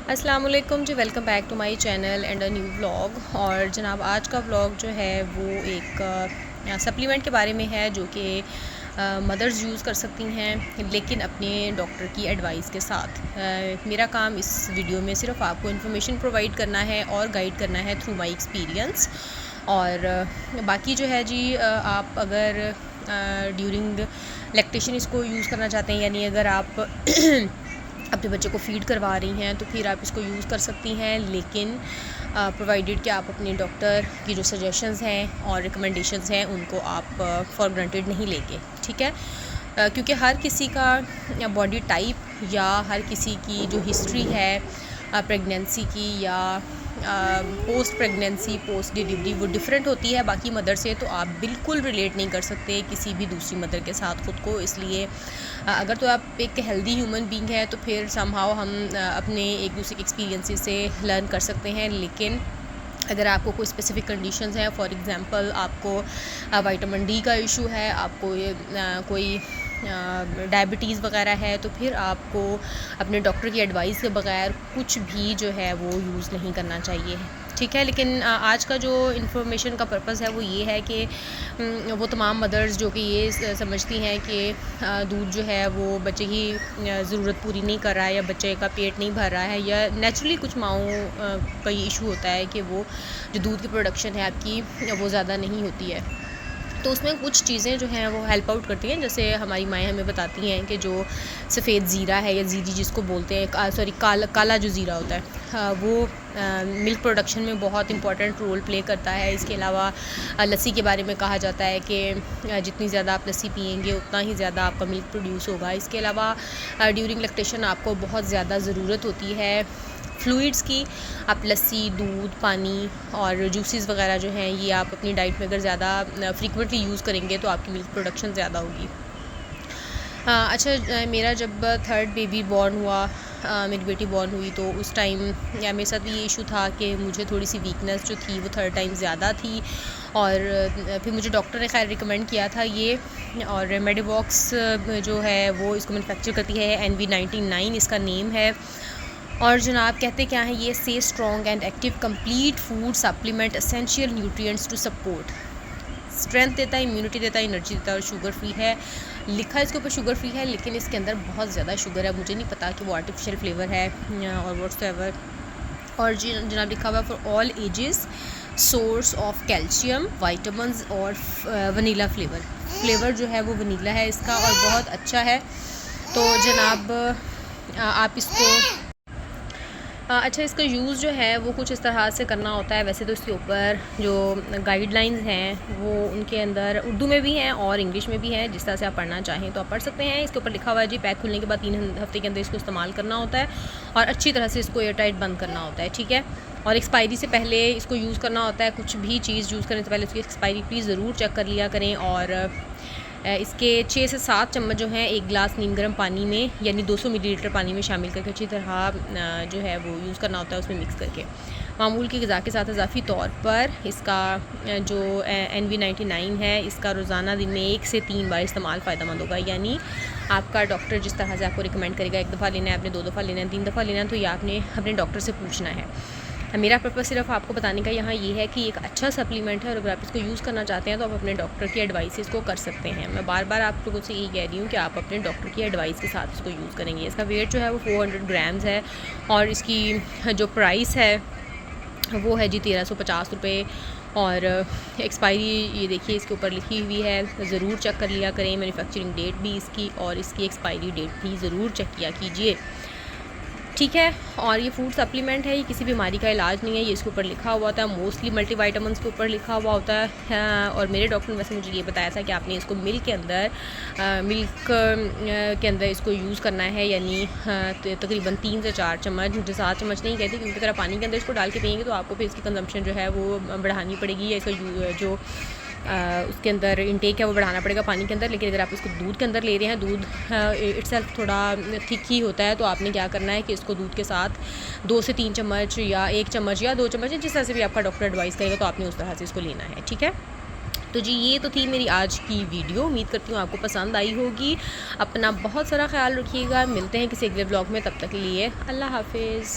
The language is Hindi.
अस्सलाम वालेकुम जी, welcome back to my channel and a new vlog. और जनाब आज का व्लॉग जो है वो एक सप्लीमेंट के बारे में है जो कि मदर्स यूज़ कर सकती हैं, लेकिन अपने डॉक्टर की एडवाइस के साथ। मेरा काम इस वीडियो में सिर्फ आपको इन्फॉर्मेशन प्रोवाइड करना है और गाइड करना है थ्रू माय एक्सपीरियंस। और बाकी जो है जी, आप अगर ड्यूरिंग लैक्टेशन इसको यूज़ करना चाहते हैं, यानी अगर आप अपने बच्चे को फ़ीड करवा रही हैं तो फिर आप इसको यूज़ कर सकती हैं, लेकिन प्रोवाइडेड कि आप अपने डॉक्टर की जो सजेशंस हैं और रिकमेंडेशंस हैं उनको आप फॉर ग्रांटेड नहीं लेंगे, ठीक है। क्योंकि हर किसी का बॉडी टाइप या हर किसी की जो हिस्ट्री है प्रेगनेंसी की या पोस्ट प्रेगनेंसी पोस्ट डिलीवरी वो डिफरेंट होती है बाकी मदर से। तो आप बिल्कुल रिलेट नहीं कर सकते किसी भी दूसरी मदर के साथ ख़ुद को। इसलिए अगर तो आप एक हेल्दी ह्यूमन बीइंग है तो फिर समहाउ हम अपने एक दूसरे के एक्सपीरियंसेस से लर्न कर सकते हैं। लेकिन अगर आपको कोई स्पेसिफिक कंडीशंस हैं, फॉर एग्जांपल आपको विटामिन डी का इशू है, आपको कोई डायबिटीज़ वगैरह है, तो फिर आपको अपने डॉक्टर की एडवाइस के बगैर कुछ भी जो है वो यूज़ नहीं करना चाहिए, ठीक है। लेकिन आज का जो इन्फॉर्मेशन का पर्पस है वो ये है कि वो तमाम मदर्स जो कि ये समझती हैं कि दूध जो है वो बच्चे की ज़रूरत पूरी नहीं कर रहा है या बच्चे का पेट नहीं भर रहा है, या नेचुरली कुछ माओं का ये इशू होता है कि वो जो दूध की प्रोडक्शन है आपकी वो ज़्यादा नहीं होती है। तो उसमें कुछ चीज़ें जो हैं वो हेल्प आउट करती हैं। जैसे हमारी माएँ हमें बताती हैं कि जो सफ़ेद ज़ीरा है या ज़ीरी जिसको बोलते हैं, सॉरी काला जो ज़ीरा होता है, वो मिल्क प्रोडक्शन में बहुत इंपॉर्टेंट रोल प्ले करता है। इसके अलावा लस्सी के बारे में कहा जाता है कि जितनी ज़्यादा आप लस्सी पिएंगे उतना ही ज़्यादा आपका मिल्क प्रोड्यूस होगा। इसके अलावा ड्यूरिंग लैक्टेशन आपको बहुत ज़्यादा ज़रूरत होती है फ्लूइड्स की। आप लस्सी, दूध, पानी और जूसेस वगैरह जो हैं ये आप अपनी डाइट में अगर ज़्यादा फ्रीक्वेंटली यूज़ करेंगे तो आपकी मिल्क प्रोडक्शन ज़्यादा होगी। अच्छा, मेरा जब थर्ड बेबी बॉर्न हुआ, मेरी बेटी बॉर्न हुई, तो उस टाइम या मेरे साथ भी ये इशू था कि मुझे थोड़ी सी वीकनेस जो थी वो थर्ड टाइम ज़्यादा थी। और फिर मुझे डॉक्टर ने खैर रिकमेंड किया था ये, और मेडिवॉक्स जो है वो इसको मैन्युफैक्चर करती है, NV99 इसका नेम है। और जनाब कहते क्या हैं ये, से strong and active complete food supplement essential nutrients to support, strength देता है, इम्यूनिटी देता है, एनर्जी देता है और शुगर फ्री है। लिखा है इसके ऊपर शुगर फ्री है, लेकिन इसके अंदर बहुत ज़्यादा शुगर है। मुझे नहीं पता कि वो आर्टिफिशियल फ्लेवर है और व्हाट्सएवर। और जनाब लिखा हुआ for all ages, source of calcium, vitamins और वनीला फ्लेवर जो है वो वनीला है इसका और बहुत अच्छा है। तो जनाब आप इसको अच्छा, इसका यूज़ जो है वो कुछ इस तरह से करना होता है। वैसे तो इसके ऊपर जो गाइडलाइंस हैं वो उनके अंदर उर्दू में भी हैं और इंग्लिश में भी हैं, जिस तरह से आप पढ़ना चाहें तो आप पढ़ सकते हैं। इसके ऊपर लिखा हुआ है जी, पैक खुलने के बाद 3 हफ्ते के अंदर इसको इस्तेमाल करना होता है और अच्छी तरह से इसको एयर टाइट बंद करना होता है, ठीक है। और एक्सपायरी से पहले इसको यूज़ करना होता है। कुछ भी चीज़ यूज़ करने से पहले उसकी एक्सपायरी प्लीज़ ज़रूर चेक कर लिया करें। और इसके 6 से 7 चम्मच जो हैं एक गिलास नीम गर्म पानी में, यानी 200 मिलीलीटर पानी में शामिल करके अच्छी तरह जो है वो यूज़ करना होता है, उसमें मिक्स करके। मामूल की ग़िज़ा के साथ इजाफ़ी तौर पर इसका जो NV99 है इसका रोज़ाना दिन में 1 से 3 बार इस्तेमाल फ़ायदेमंद होगा। यानी आपका डॉक्टर जिस तरह से आपको रिकमेंड करेगा, 1 दफ़ा लेना है आपने, 2 दफ़ा लेना है, 3 दफ़ा लेना है, तो ये आपने अपने डॉक्टर से पूछना है। मेरा पर्पस सिर्फ आपको बताने का यहाँ ये है कि एक अच्छा सप्लीमेंट है और अगर आप इसको यूज़ करना चाहते हैं तो आप अपने डॉक्टर की एडवाइस को कर सकते हैं। मैं बार बार आप लोगों से यही कह रही हूँ कि आप अपने डॉक्टर की एडवाइस के साथ इसको यूज़ करेंगे। इसका वेट जो है वो 400 ग्राम्स है और इसकी जो प्राइस है वो है जी 1350 रुपये। और एक्सपायरी ये देखिए इसके ऊपर लिखी हुई है, ज़रूर चेक कर लिया करें। मैन्युफैक्चरिंग डेट भी इसकी और इसकी एक्सपायरी डेट भी ज़रूर चेक किया कीजिए, ठीक है। और ये फूड सप्लीमेंट है, ये किसी बीमारी का इलाज नहीं है। ये इसके ऊपर लिखा हुआ होता है, मोस्टली मल्टीविटामिन्स के ऊपर लिखा हुआ होता है। और मेरे डॉक्टर ने वैसे मुझे ये बताया था कि आपने इसको मिल्क के अंदर इसको यूज़ करना है, यानी तकरीबन 3 से 4 चम्मच। मुझे 7 चम्मच नहीं कहती, क्योंकि अगर आप पानी के अंदर इसको डाल के पिएंगे तो आपको फिर इसकी कंजम्पशन जो है वो बढ़ानी पड़ेगी, या इसका जो उसके अंदर इंटेक है वो बढ़ाना पड़ेगा पानी के अंदर। लेकिन अगर आप इसको दूध के अंदर ले रहे हैं, दूध इट्सेल्फ थोड़ा थिक ही होता है, तो आपने क्या करना है कि इसको दूध के साथ 2 से 3 चम्मच या 1 चम्मच या 2 चम्मच, जिस तरह से भी आपका डॉक्टर एडवाइस करेगा, तो आपने उस तरह से इसको लेना है, ठीक है। तो जी ये तो थी मेरी आज की वीडियो। उम्मीद करती हूँ आपको पसंद आई होगी। अपना बहुत सारा ख्याल रखिएगा। मिलते हैं किसी अगले ब्लॉग में, तब तक के लिए अल्लाह हाफिज़।